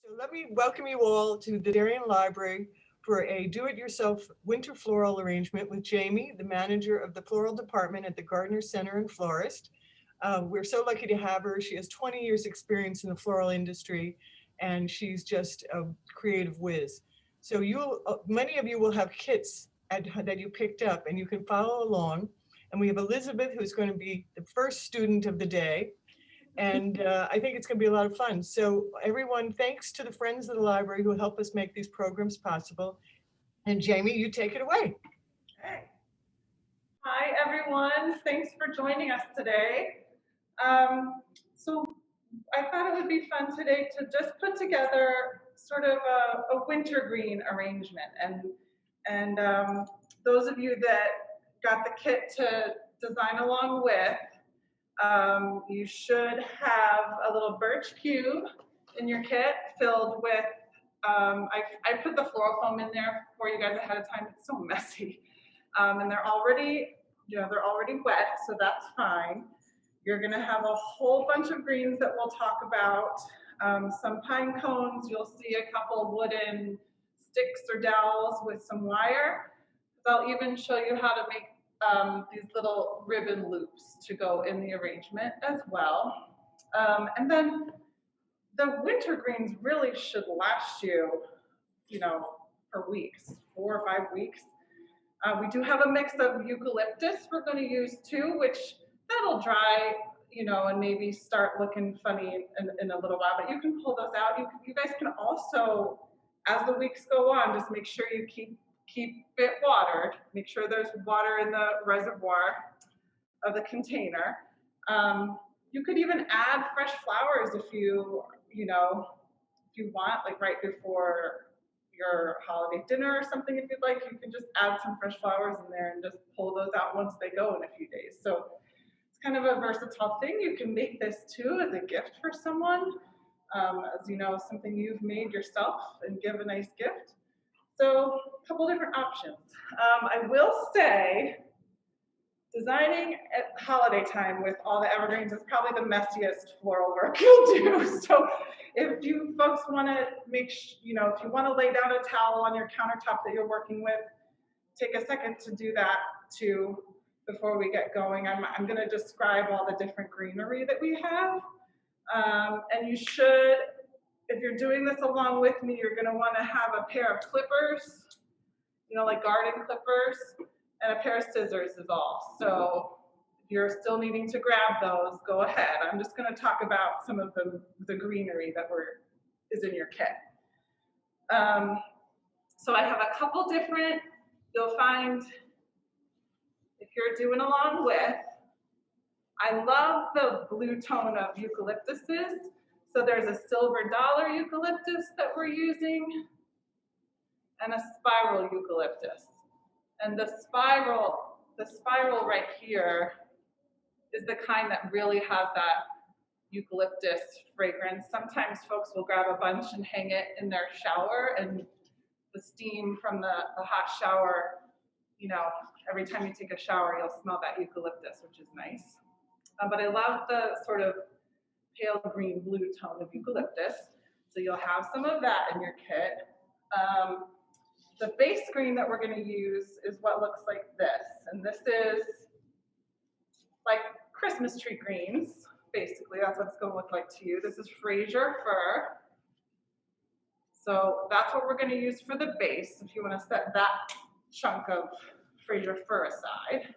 So let me welcome you all to the Darien Library for a do-it-yourself winter floral arrangement with Jamie, the manager of the floral department at the Gardner Center and Florist. We're so lucky to have her. She has 20 years experience in the floral industry and she's just a creative whiz. So many of you will have kits that you picked up and you can follow along. And we have Elizabeth, who's going to be the first student of the day, and I think it's going to be a lot of fun. So everyone, thanks to the friends of the library who help us make these programs possible. And Jamie, you take it away. Okay. Hi, everyone. Thanks for joining us today. So I thought it would be fun today to just put together sort of a wintergreen arrangement. And those of you that got the kit to design along with, you should have a little birch cube in your kit filled with, I put the floral foam in there for you guys ahead of time. It's so messy. And they're already wet, so that's fine. You're gonna have a whole bunch of greens that we'll talk about. Some pine cones, you'll see a couple wooden sticks or dowels with some wire. I'll even show you how to make these little ribbon loops to go in the arrangement as well. And then the winter greens really should last you, for weeks, 4 or 5 weeks. We do have a mix of eucalyptus we're going to use too, which that'll dry, and maybe start looking funny in a little while, but you can pull those out. You guys can also, as the weeks go on, just make sure you keep it watered. Make sure there's water in the reservoir of the container. You could even add fresh flowers if you want, like right before your holiday dinner or something. If you'd like, you can just add some fresh flowers in there and just pull those out once they go in a few days. So it's kind of a versatile thing. You can make this too as a gift for someone, as something you've made yourself, and give a nice gift. So a couple different options. I will say, designing at holiday time with all the evergreens is probably the messiest floral work you'll do. So if you folks want to if you want to lay down a towel on your countertop that you're working with, take a second to do that too before we get going. I'm going to describe all the different greenery that we have. And you should, if you're doing this along with me, you're going to want to have a pair of clippers, like garden clippers, and a pair of scissors is all. So if you're still needing to grab those, go ahead. I'm just going to talk about some of the greenery that is in your kit. So I have a couple different, you'll find, if you're doing along with, I love the blue tone of eucalyptuses. So there's a silver dollar eucalyptus that we're using, and a spiral eucalyptus. And the spiral right here is the kind that really has that eucalyptus fragrance. Sometimes folks will grab a bunch and hang it in their shower, and the steam from the hot shower, every time you take a shower, you'll smell that eucalyptus, which is nice. But I love the sort of pale green blue tone of eucalyptus. So you'll have some of that in your kit. The base green that we're going to use is what looks like this. And this is like Christmas tree greens, basically. That's what it's going to look like to you. This is Fraser fir. So that's what we're going to use for the base, if you want to set that chunk of Fraser fir aside.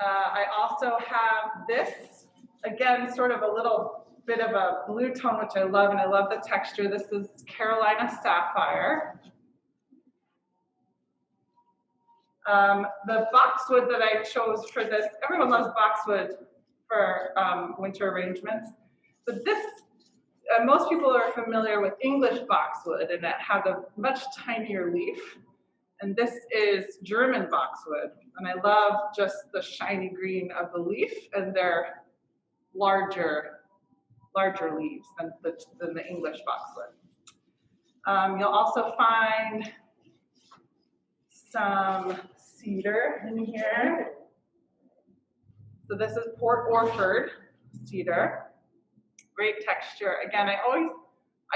I also have this, again, sort of a little bit of a blue tone, which I love, and I love the texture. This is Carolina Sapphire. The boxwood that I chose for this, everyone loves boxwood for winter arrangements. But this, most people are familiar with English boxwood, and it has a much tinier leaf. And this is German boxwood, and I love just the shiny green of the leaf and their larger leaves than the English boxwood. You'll also find some cedar in here. So this is Port Orford cedar. great texture. Again, I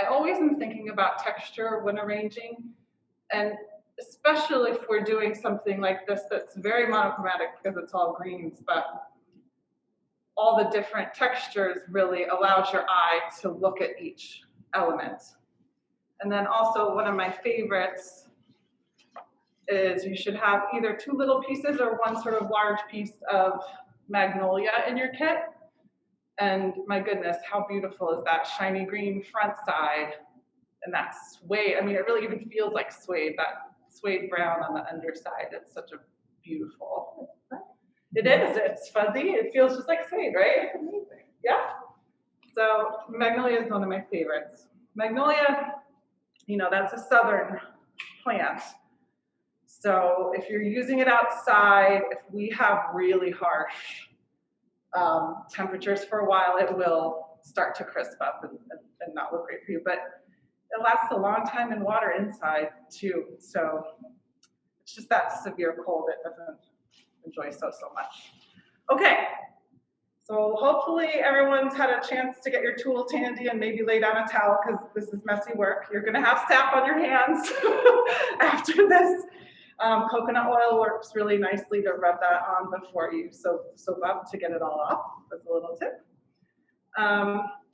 always am thinking about texture when arranging, and especially if we're doing something like this that's very monochromatic because it's all greens, but all the different textures really allows your eye to look at each element. And then also one of my favorites is you should have either 2 little pieces or 1 sort of large piece of magnolia in your kit. And my goodness, how beautiful is that shiny green front side and that suede. I mean, it really even feels like suede, that suede brown on the underside. It's such a beautiful. It is, it's fuzzy. It feels just like suede, right? Yeah. So magnolia is one of my favorites. Magnolia, you know, that's a southern plant. So if you're using it outside, if we have really harsh temperatures for a while, it will start to crisp up and not look great for you. But it lasts a long time in water inside too. So it's just that severe cold it doesn't enjoy so much. Okay, so hopefully everyone's had a chance to get your tools handy and maybe lay down a towel because this is messy work. You're gonna have sap on your hands after this. Coconut oil works really nicely to rub that on before you soap up to get it all off. That's a little tip.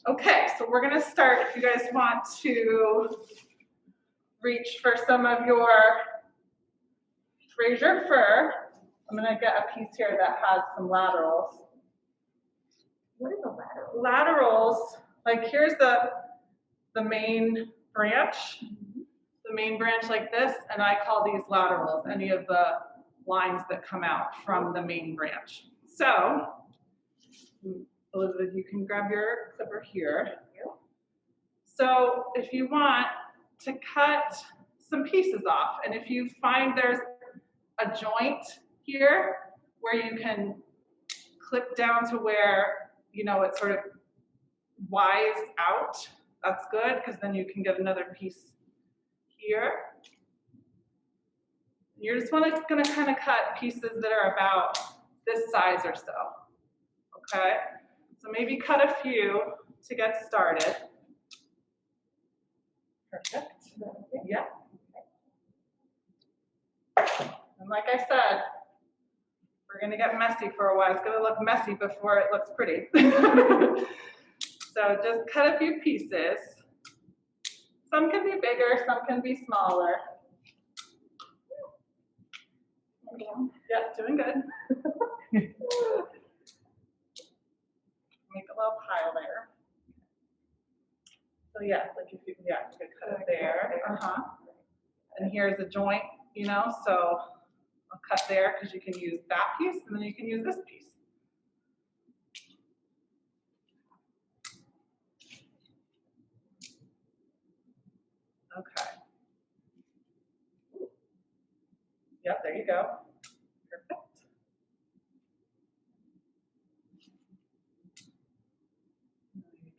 Okay, so we're gonna start. If you guys want to reach for some of your Fraser fir, I'm gonna get a piece here that has some laterals. What is a lateral? Laterals, like here's the main branch. The main branch like this, and I call these laterals, any of the lines that come out from the main branch. So, Elizabeth, you can grab your clipper here. So if you want to cut some pieces off, and if you find there's a joint here where you can clip down to where, you know, it sort of Y's out, that's good, because then you can get another piece here. You're just going to kind of cut pieces that are about this size or so. Okay, so maybe cut a few to get started. Perfect. Yeah. And like I said, we're going to get messy for a while. It's going to look messy before it looks pretty. So just cut a few pieces. Some can be bigger, some can be smaller. Yeah, doing good. Make a little pile there. So yeah, like if you could cut it there. And here's a joint, you know, so I'll cut there because you can use that piece and then you can use this piece. Okay. Yep, there you go. Perfect.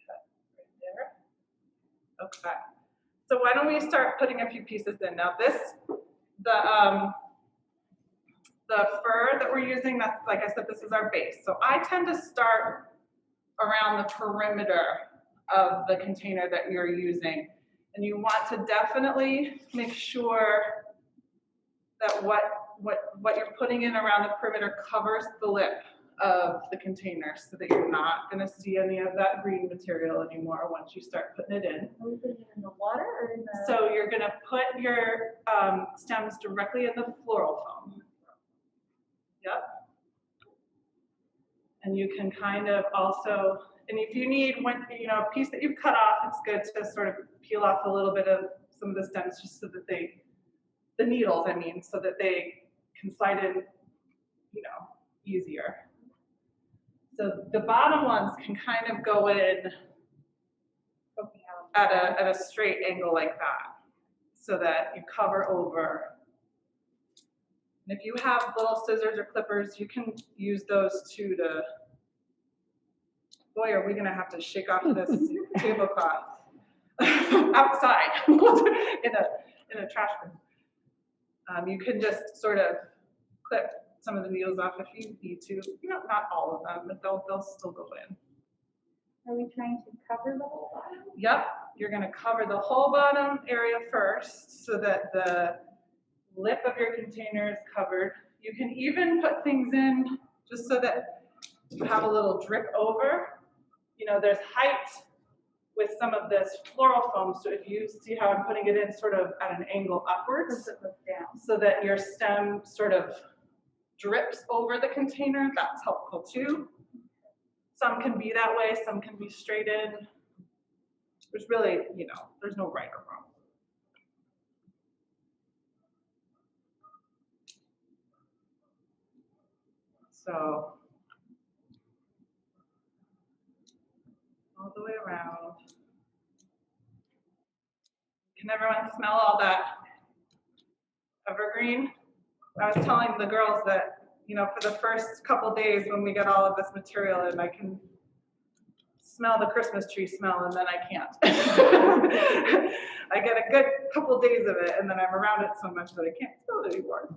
Cut right there. Okay. So why don't we start putting a few pieces in? Now this, the fir that we're using, that's, like I said, this is our base. So I tend to start around the perimeter of the container that you're using. And you want to definitely make sure that what you're putting in around the perimeter covers the lip of the container so that you're not going to see any of that green material anymore once you start putting it in. Are we putting it in the water or in the? So you're going to put your stems directly in the floral foam. Yep. And you can kind of also, and if you need one, you know, a piece that you've cut off, it's good to sort of peel off a little bit of some of the stems just so that the needles, I mean, so that they can slide in, you know, easier. So the bottom ones can kind of go in at a straight angle like that, so that you cover over. And if you have little scissors or clippers, you can use those too to, boy, are we gonna have to shake off this tablecloth outside in a trash bin. You can just sort of clip some of the needles off if you need to. You know, not all of them, but they'll still go in. Are we trying to cover the whole bottom? Yep, you're gonna cover the whole bottom area first so that the lip of your container is covered. You can even put things in just so that you have a little drip over. You know, there's height with some of this floral foam, so if you see how I'm putting it in sort of at an angle upwards, It goes down. so that your stem sort of drips over the container, that's helpful too. Some can be that way, some can be straight in. There's really, you know, there's no right or wrong. So, all the way around. Can everyone smell all that evergreen? I was telling the girls that, you know, for the first couple days when we get all of this material in, I can smell the Christmas tree smell, and then I can't. I get a good couple days of it, and then I'm around it so much that I can't smell it anymore.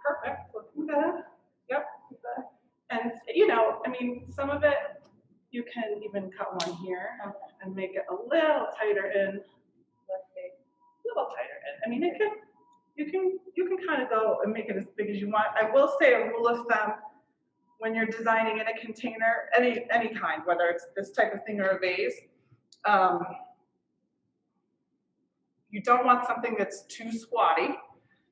Perfect, looking good. Yep. And you know, I mean, some of it you can even cut one here and make it a little tighter in. Let's see, a little tighter in. I mean, you can kind of go and make it as big as you want. I will say a rule of thumb when you're designing in a container, any kind, whether it's this type of thing or a vase, you don't want something that's too squatty.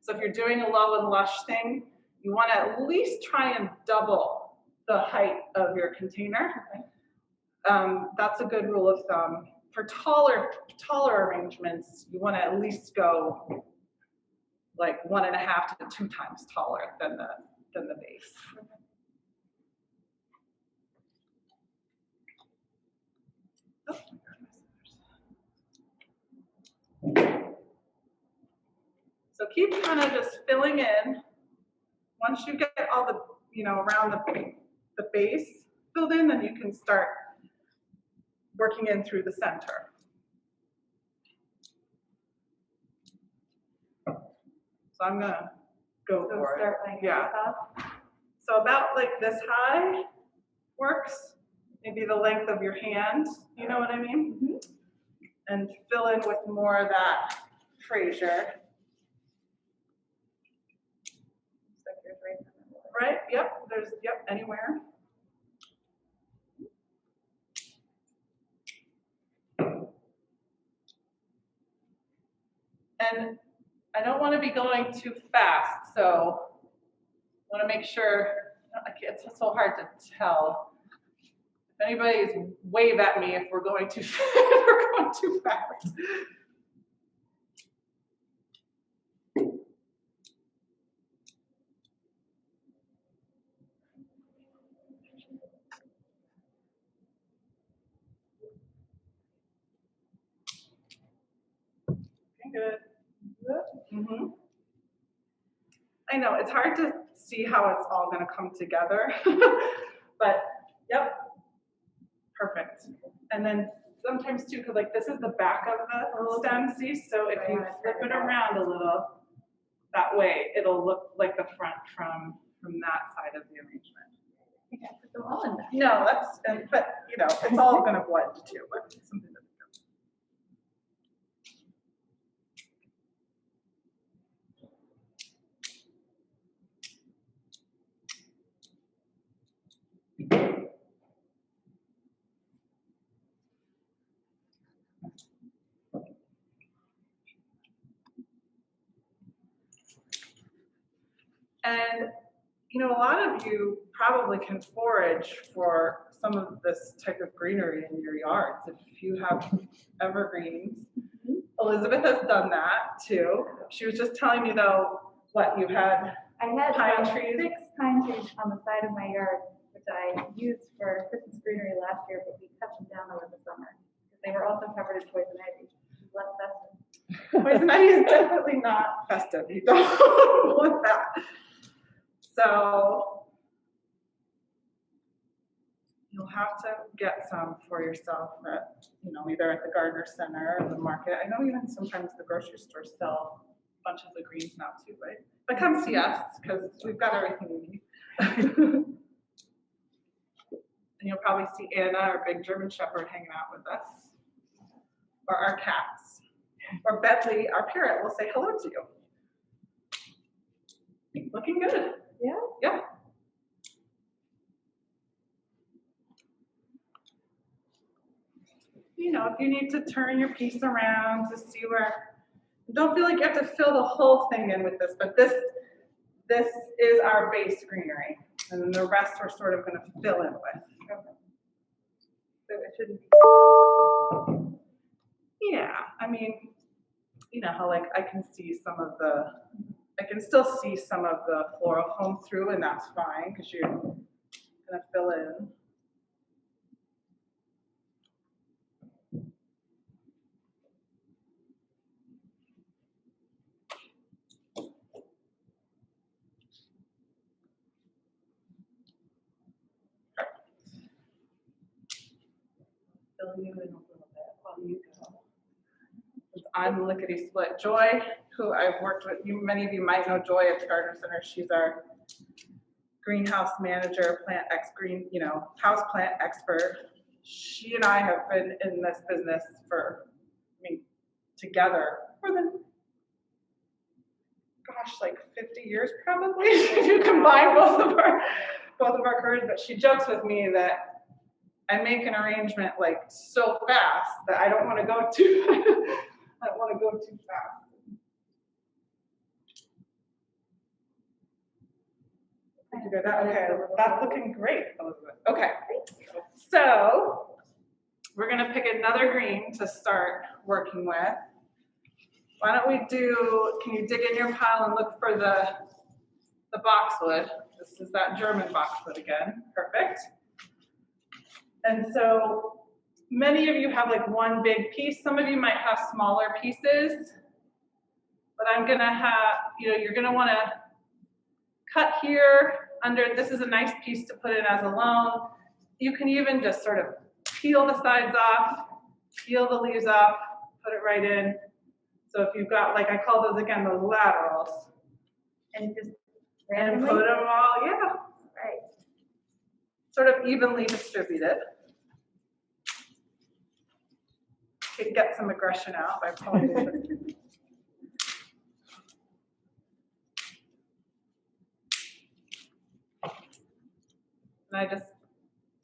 So if you're doing a low and lush thing, you want to at least try and double the height of your container. That's a good rule of thumb. For taller arrangements, you want to at least go like 1.5 to 2 times taller than the base. So keep kind of just filling in. Once you get all the, you know, around the base filled in, then you can start working in through the center. So I'm gonna go for it. Yeah. So about like this high works. Maybe the length of your hand, you know what I mean? Mm-hmm. And fill in with more of that Fraser. Right, yep, anywhere. And I don't want to be going too fast, so I want to make sure, it's so hard to tell. If anybody's wave at me if we're going too fast. We're going too fast. Good. Mm-hmm. I know it's hard to see how it's all going to come together, but yep, perfect. And then sometimes too, because like this is the back of the stem, see? So if you flip it around a little, that way it'll look like the front from that side of the arrangement. You can't put them all in that. No, but you know, it's all going to blend too, but something that And, you know, a lot of you probably can forage for some of this type of greenery in your yards if you have evergreens. Mm-hmm. Elizabeth has done that too. She was just telling me though, what you had? I had pine trees. 6 pine trees on the side of my yard, which I used for Christmas greenery last year, but we cut them down over the summer because they were also covered in poison ivy. Less festive. Poison ivy is definitely not festive. You don't want that. So you'll have to get some for yourself at, either at the Gardner Center or the market. I know even sometimes the grocery stores sell bunches of greens now too, right? But come see us, because we've got everything we need. And you'll probably see Anna, our big German Shepherd, hanging out with us. Or our cats. Or Bentley, our parrot, will say hello to you. Looking good. Yeah. Yeah. If you need to turn your piece around to see where, don't feel like you have to fill the whole thing in with this, but this is our base greenery, and then the rest we're sort of going to fill in with. So it shouldn't be. Yeah, I mean, how like I can still see some of the floral foam through, and that's fine because you're gonna fill in. Fill you in a little bit while you go. I'm Lickety Split Joy, who I've worked with. Many of you might know Joy at the Gardner Center. She's our greenhouse manager, house plant expert. She and I have been in this business together for like 50 years probably. If you combine both of our careers. But she jokes with me that I make an arrangement like so fast that I don't want to go too. I don't want to go too fast. Okay, that's looking great, Elizabeth. Okay, so we're going to pick another green to start working with. Why don't can you dig in your pile and look for the boxwood? This is that German boxwood again. Perfect. And so many of you have like one big piece. Some of you might have smaller pieces, but I'm going to have, you're going to want to cut here under. This is a nice piece to put in as alone. You can even just sort of peel the sides off, peel the leaves off, put it right in. So if you've got, like I call those again, those laterals. And just And randomly? put them all, yeah, Right. sort of evenly distributed. You can get some aggression out by pulling it. And I just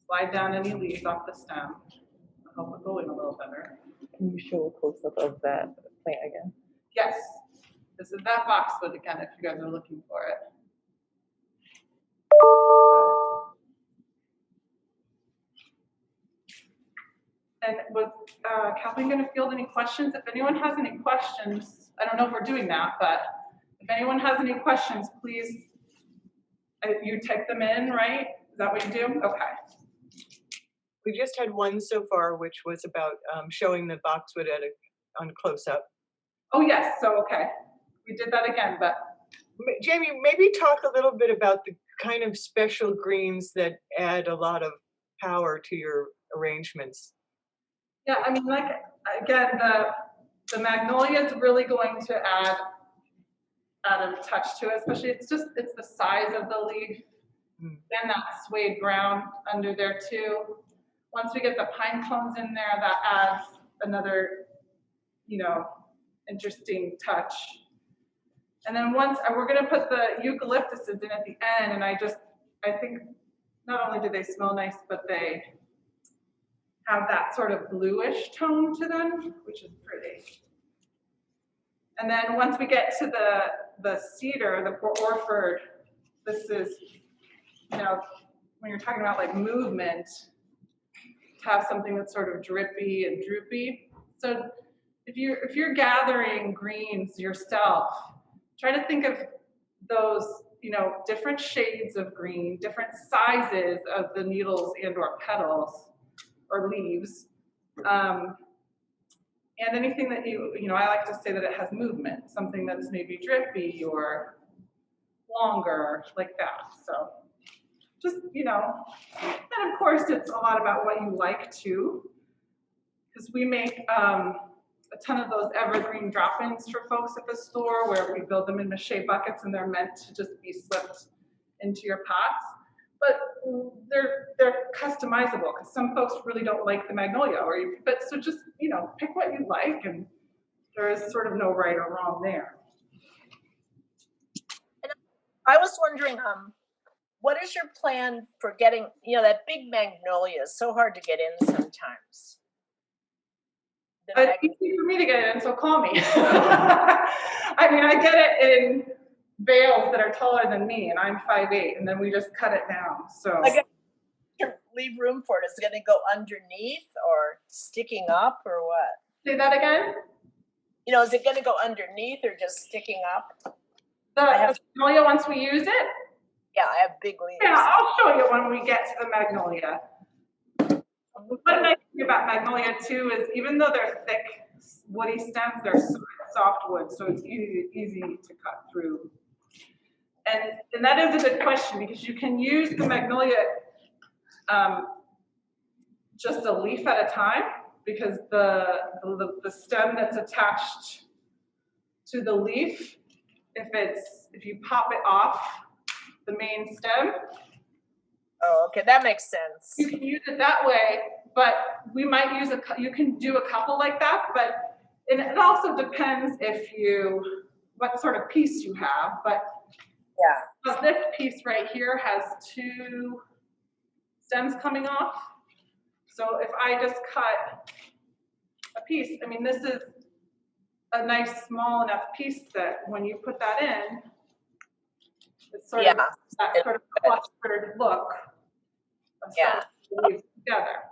slide down any leaves off the stem. I hope it go in a little better. Can you show a close-up of that plant again? Yes, this is that boxwood again, if you guys are looking for it. And was Kathleen going to field any questions? If anyone has any questions, I don't know if we're doing that, but if anyone has any questions, please, you type them in, right? Is that what you do? Okay. We just had one so far, which was about showing the boxwood on close-up. Oh, yes, so, okay. We did that again, but. Jamie, maybe talk a little bit about the kind of special greens that add a lot of power to your arrangements. Yeah, I mean, like, again, the magnolia is really going to add a touch to it, especially it's the size of the leaf and that suede brown under there too. Once we get the pine cones in there, that adds another, interesting touch. And then we're going to put the eucalyptuses in at the end, and I think not only do they smell nice, but they have that sort of bluish tone to them, which is pretty. And then once we get to the cedar, the Port Orford, this is, when you're talking about like movement, to have something that's sort of drippy and droopy. So if you're gathering greens yourself, try to think of those, different shades of green, different sizes of the needles and or petals or leaves. And anything that I like to say that it has movement, something that's maybe drippy or longer, like that. So just, and of course it's a lot about what you like too. Because we make a ton of those evergreen drop-ins for folks at the store where we build them in mache buckets and they're meant to just be slipped into your pots. But they're customizable because some folks really don't like the magnolia, so just pick what you like, and there is sort of no right or wrong there. I was wondering, what is your plan for getting, that big magnolia is so hard to get in sometimes. It's easy for me to get it in, so call me. I mean, I get it in bales that are taller than me, and I'm 5'8", and then we just cut it down. So I guess to leave room for it. Is it going to go underneath or sticking up or what? Say that again. Is it going to go underneath or just sticking up? The magnolia once we use it? Yeah, I have big leaves. Yeah, I'll show you when we get to the magnolia. One nice thing about magnolia too is even though they're thick, woody stems, they're soft wood, so it's easy to cut through. And that is a good question because you can use the magnolia just a leaf at a time because the stem that's attached to the leaf, if you pop it off the main stem. Oh, okay, that makes sense. You can use it that way, but we might you can do a couple like that, but it also depends what sort of piece you have, but yeah. So this piece right here has 2 stems coming off. So if I just cut a piece, I mean, this is a nice small enough piece that when you put that in, it's sort of that sort of clustered look of leaves together.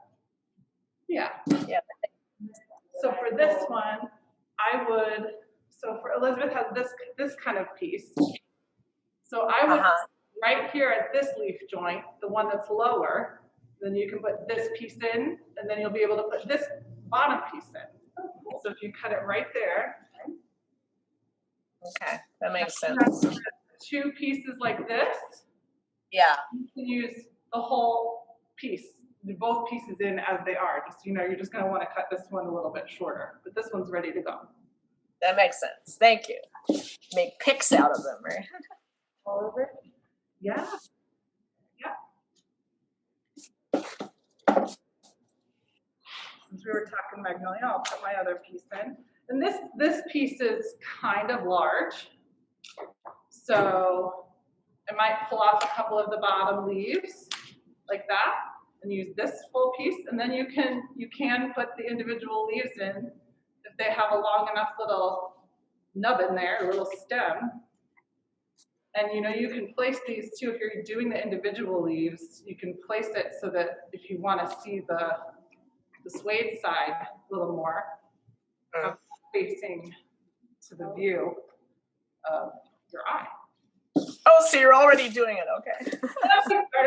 Yeah. Yeah. So for this one, for Elizabeth has this kind of piece. So I would right here at this leaf joint, the one that's lower, then you can put this piece in, and then you'll be able to put this bottom piece in. So if you cut it right there. Okay, that makes sense. 2 pieces like this. Yeah. You can use the whole piece, both pieces in as they are. Just you're just going to want to cut this one a little bit shorter, but this one's ready to go. That makes sense. Thank you. Make picks out of them, right? All over? Yeah. Since we were talking magnolia, I'll put my other piece in. And this piece is kind of large. So I might pull off a couple of the bottom leaves like that and use this full piece. And then you can put the individual leaves in if they have a long enough little nub in there, a little stem. And you can place these too, if you're doing the individual leaves, you can place it so that if you want to see the suede side a little more, facing to the view of your eye. Oh, so you're already doing it, okay.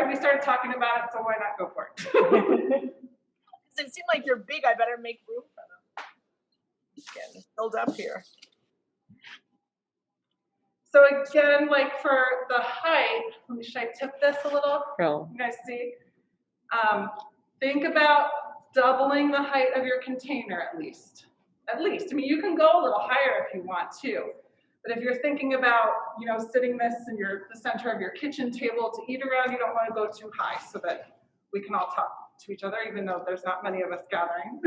We started talking about it, so why not go for it? It seemed like you're big, I better make room for them. Getting filled up here. So again, like for the height, should I tip this a little? No. You guys see? Think about doubling the height of your container at least. At least. I mean, you can go a little higher if you want to. But if you're thinking about, sitting this in the center of your kitchen table to eat around, you don't want to go too high so that we can all talk to each other, even though there's not many of us gathering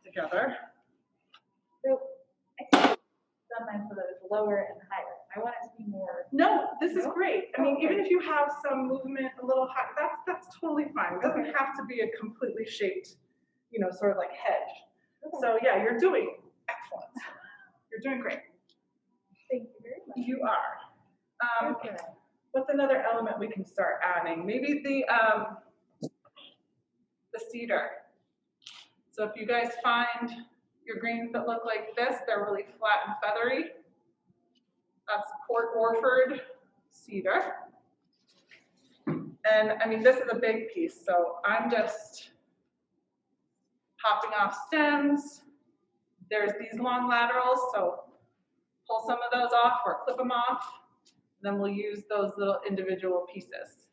together. So I think done mine so that it's lower and higher. I want it to be more. No, this is great. I mean, even if you have some movement a little high, that's totally fine. It doesn't have to be a completely shaped, sort of like hedge. So yeah, you're doing excellent. You're doing great. Thank you very much. You are. What's another element we can start adding? Maybe the cedar. So if you guys find your greens that look like this, they're really flat and feathery. That's Port Orford cedar. And I mean, this is a big piece, so I'm just popping off stems. There's these long laterals, so pull some of those off or clip them off. Then we'll use those little individual pieces.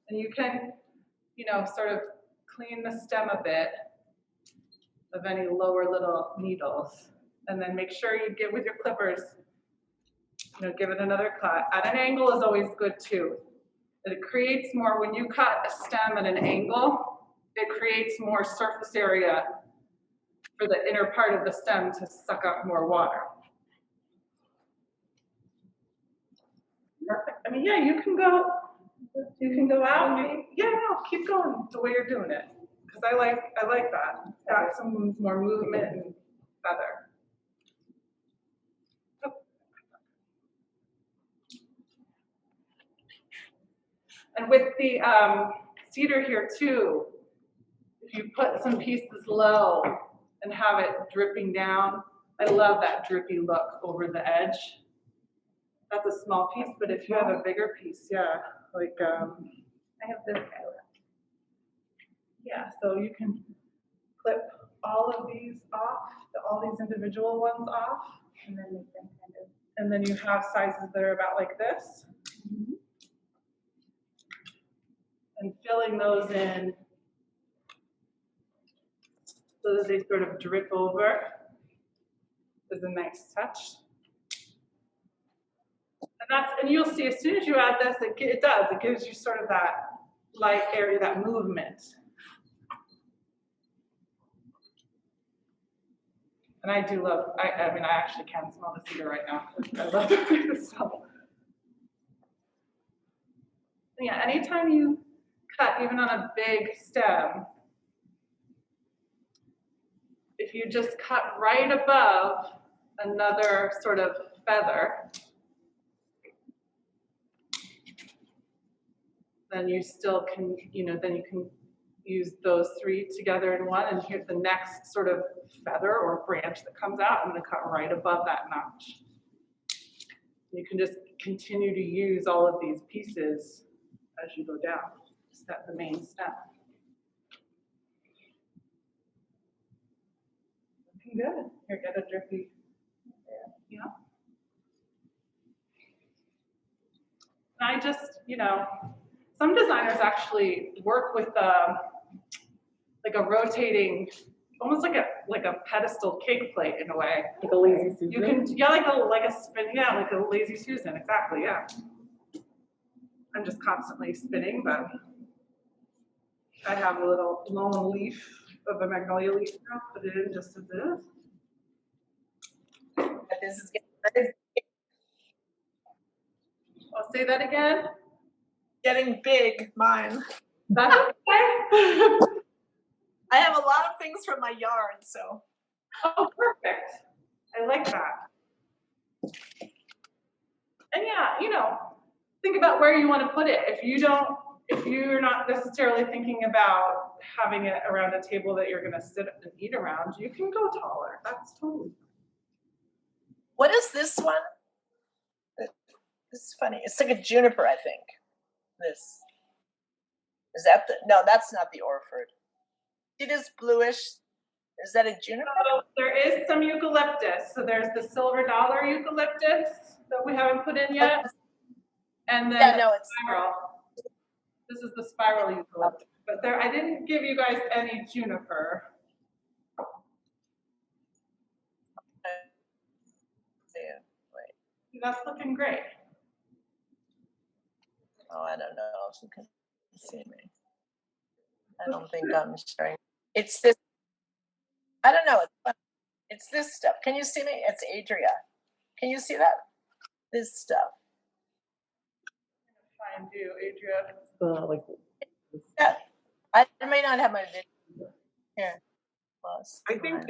And you can, sort of clean the stem a bit of any lower little needles. And then make sure you get with your clippers, give it another cut. At an angle is always good too. It creates more, when you cut a stem at an angle, it creates more surface area for the inner part of the stem to suck up more water. Perfect. I mean, yeah, you can go out. Yeah, no, keep going the way you're doing it. Because I like that. Got some more movement and feather. And with the cedar here too, if you put some pieces low and have it dripping down, I love that drippy look over the edge. That's a small piece, but if you have a bigger piece, yeah, like I have this guy left. yeah, so you can clip all of these off, all these individual ones off, And then make them kind of. and then you have sizes that are about like this. And filling those in so that they sort of drip over is a nice touch. And you'll see as soon as you add this, it gives you sort of that light area, that movement. And I do love, I mean, I actually can smell the cedar right now. I love the smell. Yeah, anytime you cut, even on a big stem, if you just cut right above another sort of feather, then you still can, then you can use those three together in one, and here's the next sort of feather or branch that comes out. I'm going to cut right above that notch. You can just continue to use all of these pieces as you go down, set the main stem. Looking good. Here, get a drippy. Yeah. And I just, some designers actually work with like a rotating, almost like a pedestal cake plate in a way. Like a lazy Susan. You can, yeah, like a spin, yeah, like a lazy Susan, exactly, yeah. I'm just constantly spinning, but I have a little lone leaf of a magnolia leaf now, put it in just as it is. This is getting, I'll say that again. getting big, mine. That's okay. I have a lot of things from my yard, so. Oh, perfect. I like that. And yeah, think about where you want to put it. If you're not necessarily thinking about having it around a table that you're going to sit and eat around, you can go taller. That's totally. What is this one? This is funny. It's like a juniper, I think. This. Is that no, that's not the Orford. It is bluish. Is that a juniper? So there is some eucalyptus. So there's the silver dollar eucalyptus that we haven't put in yet. And then it's spiral. This is the spiral eucalyptus. But I didn't give you guys any juniper. Wait. That's looking great. Oh, I don't know if you can see me. I don't think I'm sharing. It's this. I don't know. It's this stuff. Can you see me? It's Adria. Can you see that? This stuff. Find you, Adria. Like. Yeah. I may not have my video here. Plus, I think.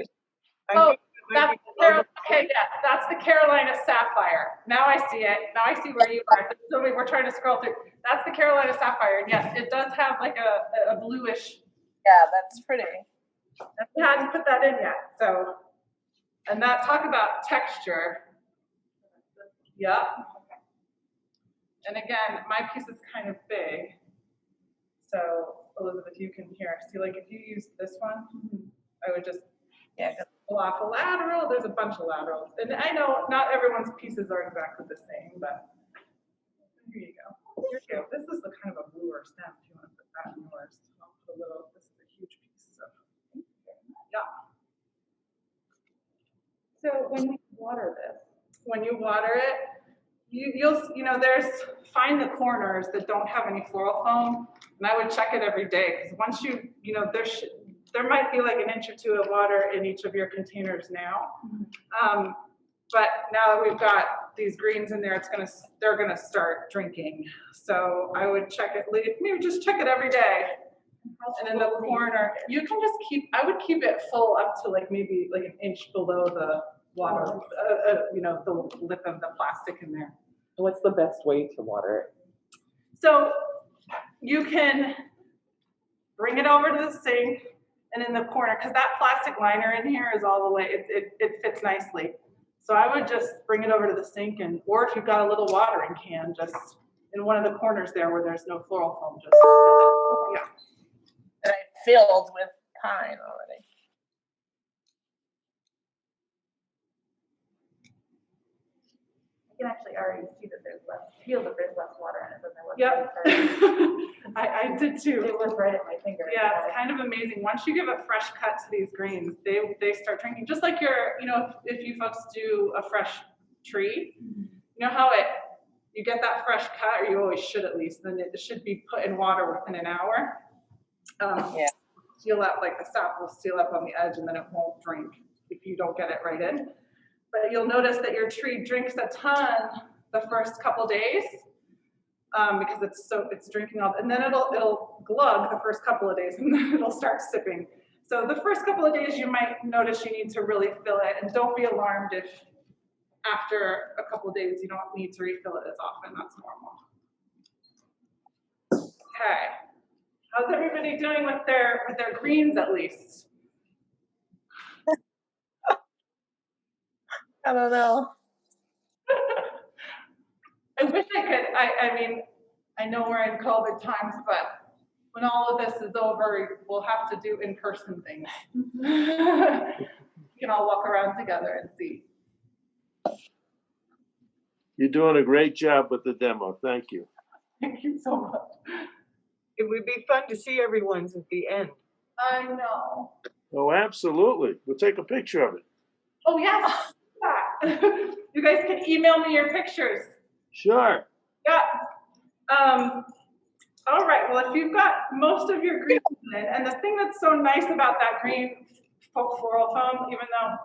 Oh, that's okay. Yes, that's the Carolina Sapphire. Now I see it. Now I see where you are. So we're trying to scroll through. That's the Carolina Sapphire. And yes, it does have like a bluish. Yeah, that's pretty. We hadn't put that in yet. So, and that talk about texture. Yep. And again, my piece is kind of big. So Elizabeth, you can see, like if you use this one, I would just pull off a lateral. There's a bunch of laterals. And I know not everyone's pieces are exactly the same, but here you go. Here you go. This is the kind of a bluer stem if you want to put that in yours. I'll put a little, this is a huge piece. So, yeah. So when we water this, When you water it, you know, find the corners that don't have any floral foam, and I would check it every day, because once you know, there might be like an inch or two of water in each of your containers now. But now that we've got these greens in there, they're gonna start drinking. So I would check it, maybe just check it every day. And in the corner, you can just I would keep it full up to like maybe like an inch below the water, you know, the lip of the plastic in there. What's the best way to water it? So you can bring it over to the sink and in the corner, because that plastic liner in here is all the way, it fits nicely. So I would just bring it over to the sink, or if you've got a little watering can, just in one of the corners there where there's no floral foam, just fill it. Yeah. And I filled with pine already. I can actually already see that feel that there's less water in it than there was. Yep. I did too. It was right at my finger. Yeah, it's kind of amazing. Once you give a fresh cut to these greens, they start drinking. Just like you know, if you folks do a fresh tree, you know how you get that fresh cut, or you always should at least, then it should be put in water within an hour. Yeah. Seal up, like the sap will seal up on the edge, and then it won't drink if you don't get it right in. But you'll notice that your tree drinks a ton the first couple days, because it's drinking all, and then it'll glug the first couple of days, and then it'll start sipping. So the first couple of days you might notice you need to really fill it, and don't be alarmed if after a couple of days you don't need to refill it as often. That's normal. Okay, how's everybody doing with their greens at least? I don't know. I wish I could, I mean, I know we're in COVID times, but when all of this is over, we'll have to do in-person things. We can all walk around together and see. You're doing a great job with the demo. Thank you. Thank you so much. It would be fun to see everyone's at the end. I know. Oh, absolutely. We'll take a picture of it. Oh, yes. You guys can email me your pictures. Sure. Yeah. All right. Well, if you've got most of your greens in, and the thing that's so nice about that green floral foam, even though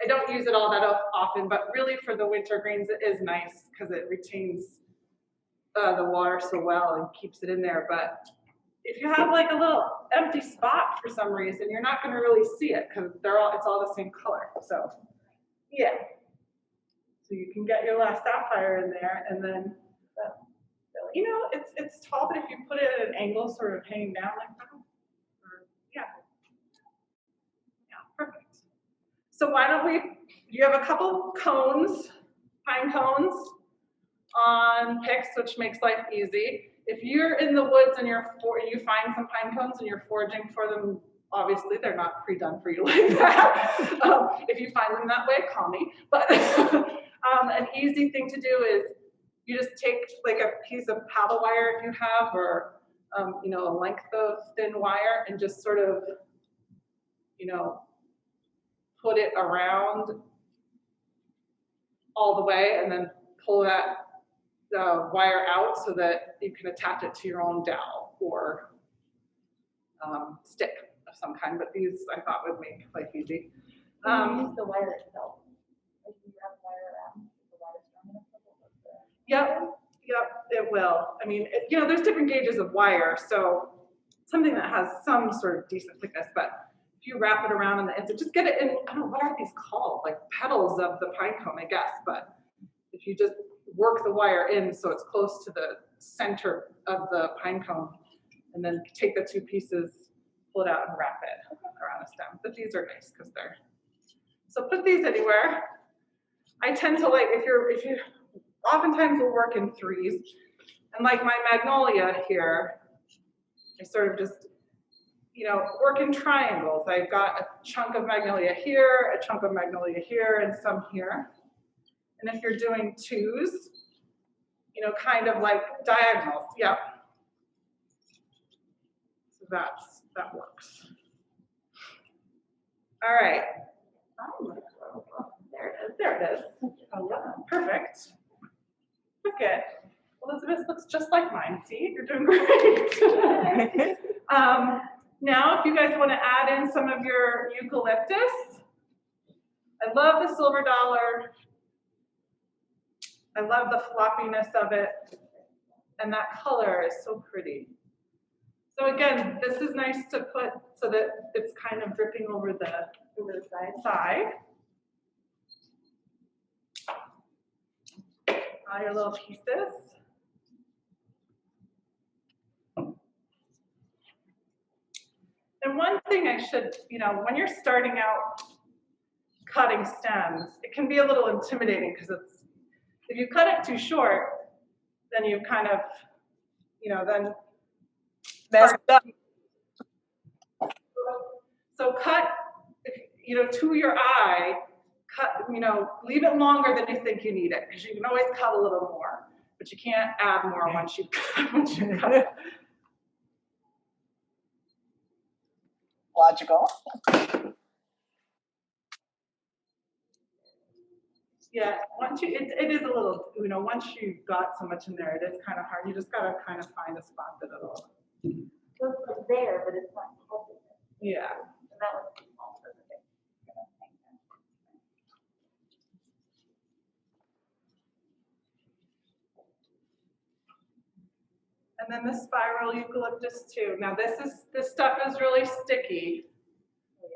I don't use it all that often, but really for the winter greens, it is nice because it retains the water so well and keeps it in there. But if you have like a little empty spot for some reason, you're not going to really see it because it's all the same color. So yeah. So you can get your last sapphire in there, and then, you know, it's tall, but if you put it at an angle, sort of hanging down like that, yeah, perfect. So why don't you have a couple cones, pine cones on picks, which makes life easy. If you're in the woods and you find some pine cones and you're foraging for them, obviously they're not pre-done for you like that. If you find them that way, call me. But an easy thing to do is you just take like a piece of paddle wire if you have, or you know, a length of thin wire, and just sort of, you know, put it around all the way, and then pull that wire out so that you can attach it to your own dowel or stick of some kind. But these I thought would make life easy. Use the wire itself. Like you wrap the wire around, the wire strong enough to hold up the. Yep, it will. I mean, you know, there's different gauges of wire, so something that has some sort of decent thickness, but if you wrap it around on the ends, just get it in, I don't know, what are these called? Like petals of the pine cone, I guess, but if you just work the wire in so it's close to the center of the pine cone, and then take the two pieces, pull it out and wrap it around a stem. But these are nice because they're, so put these anywhere. I tend to like, if you oftentimes we'll work in threes, and like my magnolia here, I sort of just, you know, work in triangles. I've got a chunk of magnolia here, a chunk of magnolia here, and some here. And if you're doing twos, you know, kind of like diagonals. Yep. So that works. All right. There it is. There it is. Oh, yeah. Perfect. Okay. Elizabeth looks just like mine. See, you're doing great. Now, if you guys want to add in some of your eucalyptus, I love the silver dollar. I love the floppiness of it. And that color is so pretty. So again, this is nice to put so that it's kind of dripping over the side. All your little pieces. And one thing I should, you know, when you're starting out cutting stems, it can be a little intimidating because it's, if you cut it too short, then you kind of, you know, then Messed up. so cut, you know, to your eye, cut, you know, leave it longer than you think you need it, because you can always cut a little more, but you can't add more once you cut it. Logical. Yeah, once you, it is a little, you know, once you've got so much in there, it is kind of hard. You just gotta kind of find a spot that it'll. So it's there, but it's not healthy. Yeah. And that was also the big. And then the spiral eucalyptus too. Now this stuff is really sticky. Oh,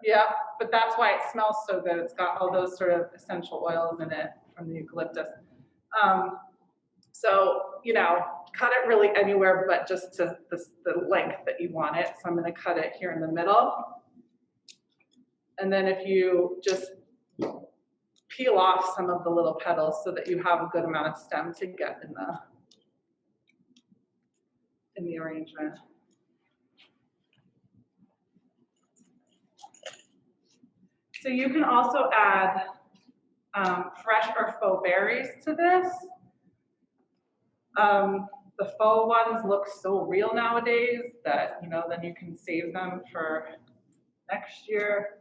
yeah. Yeah, but that's why it smells so good. It's got all those sort of essential oils in it from the eucalyptus. So, you know, cut it really anywhere but just to the length that you want it. So I'm going to cut it here in the middle. And then if you just peel off some of the little petals so that you have a good amount of stem to get in the arrangement. So you can also add fresh or faux berries to this. The faux ones look so real nowadays that, you know, then you can save them for next year.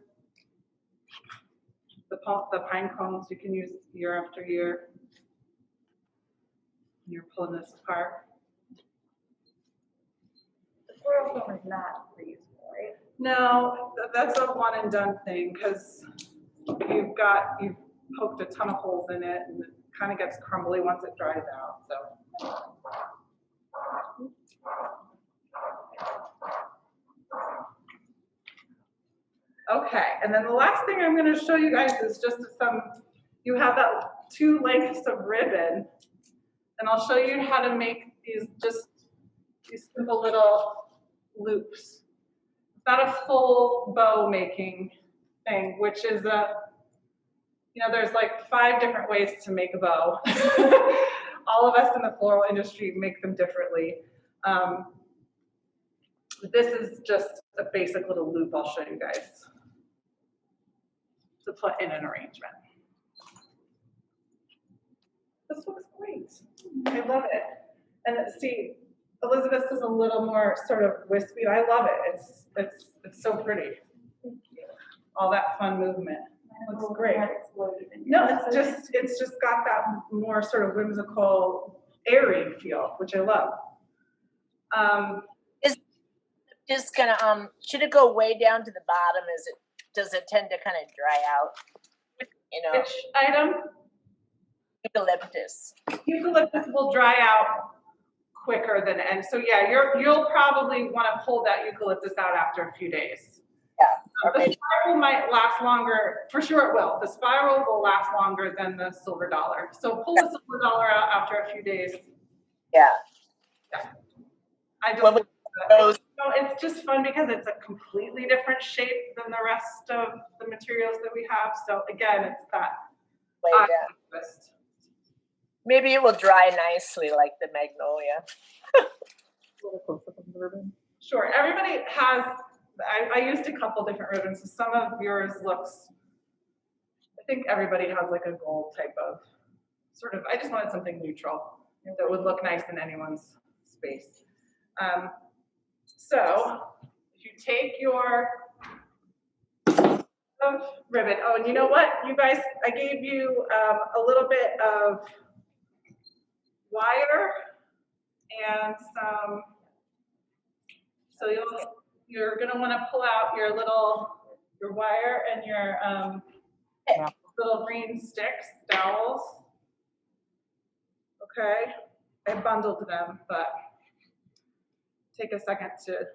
The pine cones you can use year after year. You're pulling this apart. The floral foam is not reusable, right? No, that's a one and done thing because you've poked a ton of holes in it and it kind of gets crumbly once it dries out. So. Okay, and then the last thing I'm going to show you guys is just you have that 2 lengths of ribbon, and I'll show you how to make these simple little loops. It's not a full bow making thing, which is you know, there's like 5 different ways to make a bow. All of us in the floral industry make them differently. This is just a basic little loop I'll show you guys to put in an arrangement. This looks great. I love it. And see, Elizabeth is a little more sort of wispy. I love it. It's so pretty. Thank you. All that fun movement. Mine is Looks a little great. more exploded in No, here. it's just got that more sort of whimsical, airy feel, which I love. Just gonna should it go way down to the bottom? Does it tend to kind of dry out? You know, Which item? eucalyptus. Eucalyptus will dry out quicker than, and so yeah, you'll probably want to pull that eucalyptus out after a few days. Yeah. The spiral might last longer, for sure it will. The spiral will last longer than the silver dollar. So pull the silver dollar out after a few days. Yeah. I just, When we those, no, it's just fun because it's a completely different shape than the rest of the materials that we have. So again, it's that way eye down. twist. Maybe it will dry nicely like the magnolia. Sure, everybody has, I used a couple different ribbons, so some of yours looks, I think everybody has like a gold type of sort of, I just wanted something neutral. that would look nice in anyone's space. So if you take your ribbon, oh, and you know what, you guys, I gave you a little bit of wire and some, so you're gonna wanna pull out your wire and your little green sticks, dowels. Okay, I bundled them, but take a second to.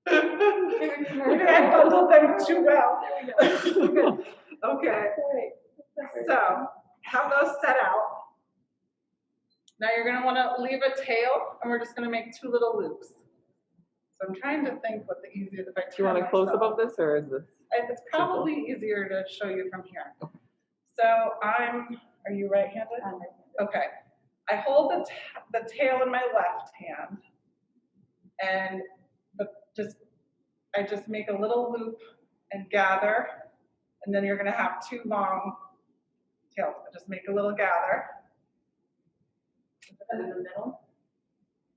Maybe I bundled them too well. Okay, so have those set out. Now you're gonna wanna leave a tail, and we're just gonna make 2 little loops. So I'm trying to think what the easiest, if I turn Do you want a close up of this, or is this? It's probably easier to show you from here. So are you right-handed? I'm right-handed. Okay. I hold the tail in my left hand, and I just make a little loop and gather, and then you're gonna have 2 long tails. I just make a little gather. In the middle.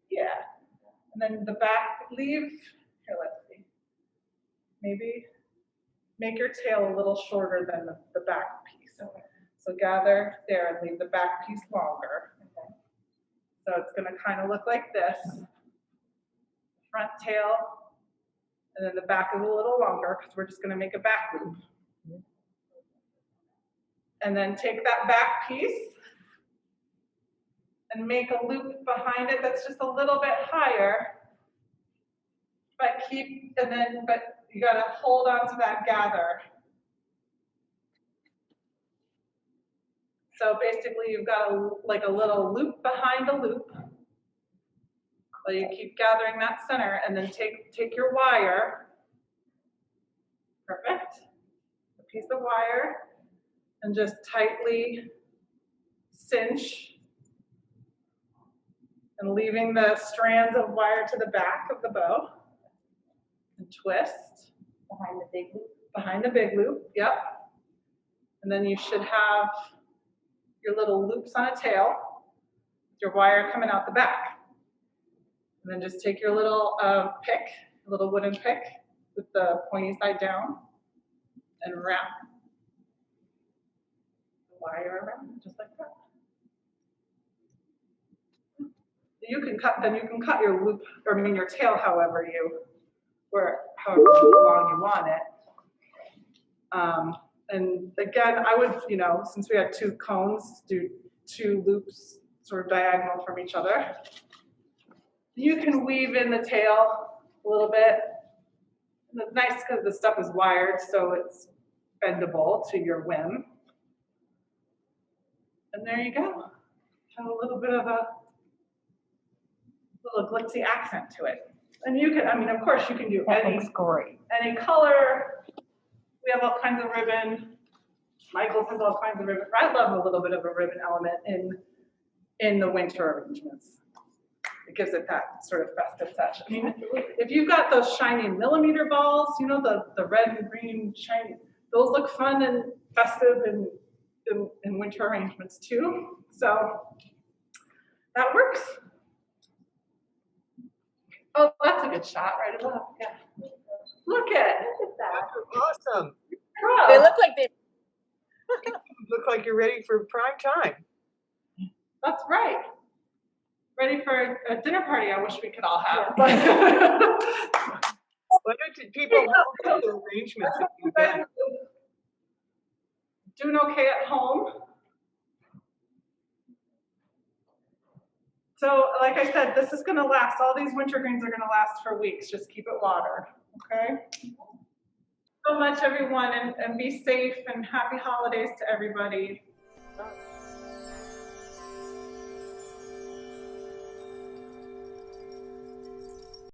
Yeah. And then the back, here, let's see. Maybe make your tail a little shorter than the back piece. Okay. So gather there and leave the back piece longer. Okay. So it's gonna kind of look like this. Front tail, and then the back is a little longer because we're just gonna make a back loop. And then take that back piece and make a loop behind it that's just a little bit higher. But you gotta hold on to that gather. So basically you've got a little loop behind a loop. So you keep gathering that center, and then take your wire. Perfect. A piece of wire, and just tightly cinch, and leaving the strands of wire to the back of the bow, and twist. Behind the big loop. Behind the big loop, yep. And then you should have your little loops on a tail, with your wire coming out the back. And then just take your little pick, a little wooden pick with the pointy side down, and wrap the wire around, just like that. You can cut your loop, or your tail however long you want it. And again, I would, since we had 2 cones, do 2 loops sort of diagonal from each other. You can weave in the tail a little bit. And it's nice because the stuff is wired, so it's bendable to your whim. And there you go. Have a little bit of a little glitzy accent to it. And you can, of course, you can do any color. We have all kinds of ribbon. Michael's has all kinds of ribbon. I love a little bit of a ribbon element in the winter arrangements. It gives it that sort of festive touch. If you've got those shiny millimeter balls, the red and green shiny, those look fun and festive in winter arrangements too. So that works. Oh, that's a good shot right above. Yeah. Look at that. Awesome. They look like they. Look like you're ready for prime time. That's right. Ready for a dinner party I wish we could all have. Why don't people love the arrangements that You you've guys done? doing okay at home? So like I said, this is gonna last. All these wintergreens are gonna last for weeks. Just keep it watered, okay? So much everyone, and be safe, and happy holidays to everybody.